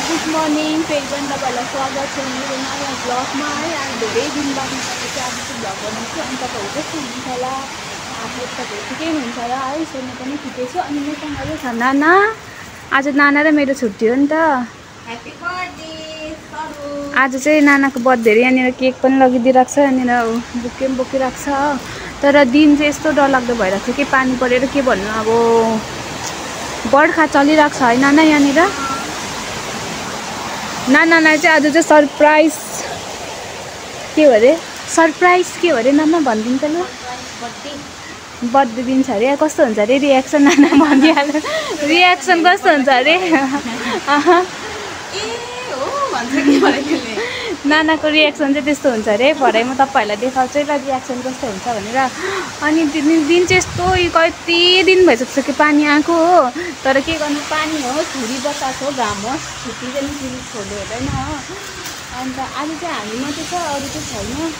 Good morning फेरि पनि तपाईँहरूलाई स्वागत छ मेरो नयाँ भ्लगमा है। आज धेरै दिन बाँधिसकेपछि आज चाहिँ भ्लग बनाउँछु अनि तपाईँहरू कस्तो हुनुहुन्छ होला, आफू तपाईँहरू ठिकै हुनुहुन्छ होला है। सो म पनि ठिकै छु। अनि मसँग चाहिँ छ नाना। आज नाना र मेरो छुट्टी हो नि त। Happy birthday. आज चाहिँ नानाको बर्थडे अरे यहाँनिर केक पनि लगिदिइरहेको छ, यहाँनिर बुके पनि बोकिरहेको छ। तर दिन चाहिँ यस्तो डरलाग्दो भइरहेको छ कि पानी परेर के भन्नु, अब बर्खा चलिरहेको छ है नाना यहाँनिर। नानालाई चाहिँ आज चाहिँ सरप्राइज के हो अरे, सरप्राइज के हो अरे नाना भनिदिन्छ ल। बर्थडे दिन्छ अरे, कस्तो हुन्छ अरे रियाक्सन नाना भनिहाल्नु। रियाक्सन कस्तो हुन्छ अरे नानाको रियाक्सन चाहिँ त्यस्तो हुन्छ अरे। भरे म तपाईँहरूलाई देखाउँछु है ल रियाक्सन कस्तो हुन्छ भनेर। अनि दिन चाहिँ यस्तो कति दिन भइसक्यो कि पानी आएको हो, तर के गर्नु पानी हो, छुरी बताएको हो, घाम होस्, छुट्टी चाहिँ फेरि छोड्यो हुँदैन हो। अन्त आज चाहिँ हामी मात्रै छ, अरू चाहिँ छैन,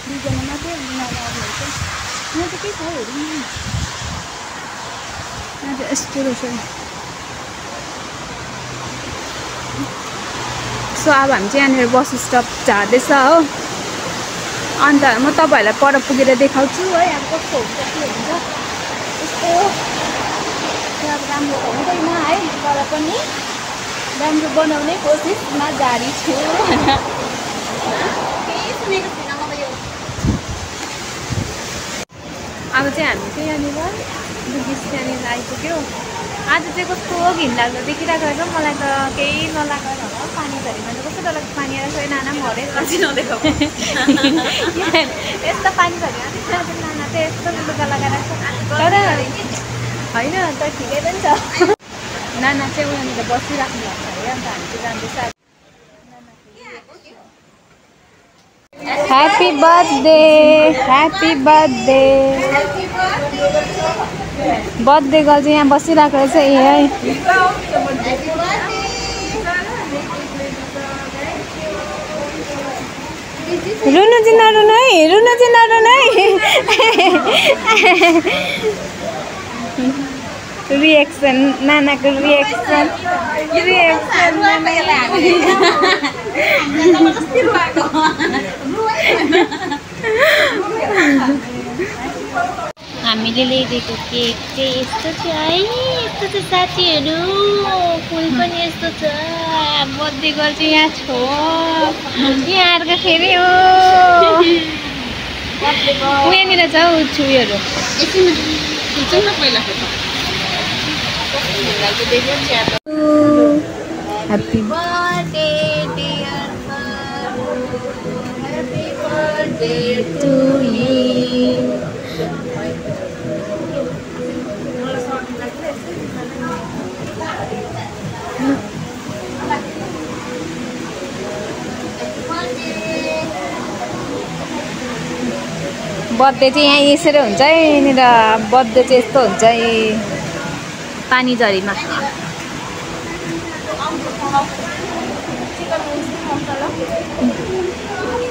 दुईजना मात्रै। नाना आउनुहुन्छ, म चाहिँ के छ हेरौँ आज यस्तो रहेछ। सो अब हामी चाहिँ यहाँनिर बस स्टप झार्दैछ हो। अन्त म तपाईँहरूलाई पर पुगेर देखाउँछु है अब कस्तो हुन्छ के हुन्छ। यस्तो अब राम्रो त हुँदैन है, तर पनि राम्रो बनाउने कोसिसमा जारी छु होइन। अब चाहिँ हामी चाहिँ यहाँनिर बुद्धिस्ट त्यहाँनिर आइपुग्यो। आज चाहिँ कस्तो घिनलाग्दो देखिरहेको रहेछ मलाई त, केही नलागेर होला पानी झरीमा चाहिँ कस्तो डरलाग्दो पानी आएर छ। नाना पनि हरेस नदेखाऊ यस्तो पानी झरीमा चाहिँ नाना चाहिँ यस्तो लुगा लगाएर छ, तर होइन त ठिकै पनि छ। नाना चाहिँ उनीहरूले बसिराख्नु भएको छ अरे, अन्त हामी चाहिँ जाँदैछ। Happy birthday, happy birthday. Birthday girl चाहिँ यहाँ बसिरहेको रहेछ। ए है रुनु चाहिँ नरुनु है, रुनु चाहिँ नरुनु है। रिएक्सन नानाको रिएक्सन हामीले ल्याइदिएको केक चाहिँ यस्तो छ है। यस्तो छ साथीहरू, फुल पनि यस्तो छ। बर्थडे गर्ल चाहिँ यहाँ छ, यहाँ आएर फेरि हो यहाँनिर छ छुरीहरू। Happy birthday dear happy birthday to you. Birthday चाहिँ यहाँ यसरी हुन्छ है, यहाँनिर बर्थडे चाहिँ यस्तो हुन्छ है पानी झरीमा।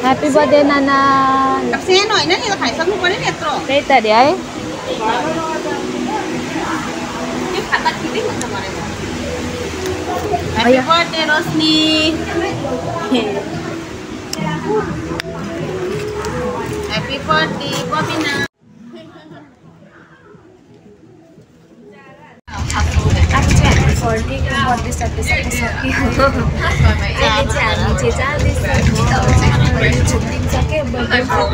ह्याप्पी बर्थडे नाना। सानो होइन नि, खाइसक्नु पर्यो नि यत्रो। त्यही त अरे है। Happy birthday Roshni. Happy birthday Babina. आज चाहिँ हामी फर्केको बर्थडे सकिसक्यो। अहिले चाहिँ हामी चाहिँ जाँदैछ, छुट्टी सक्यो, बर्थडे सक्यो।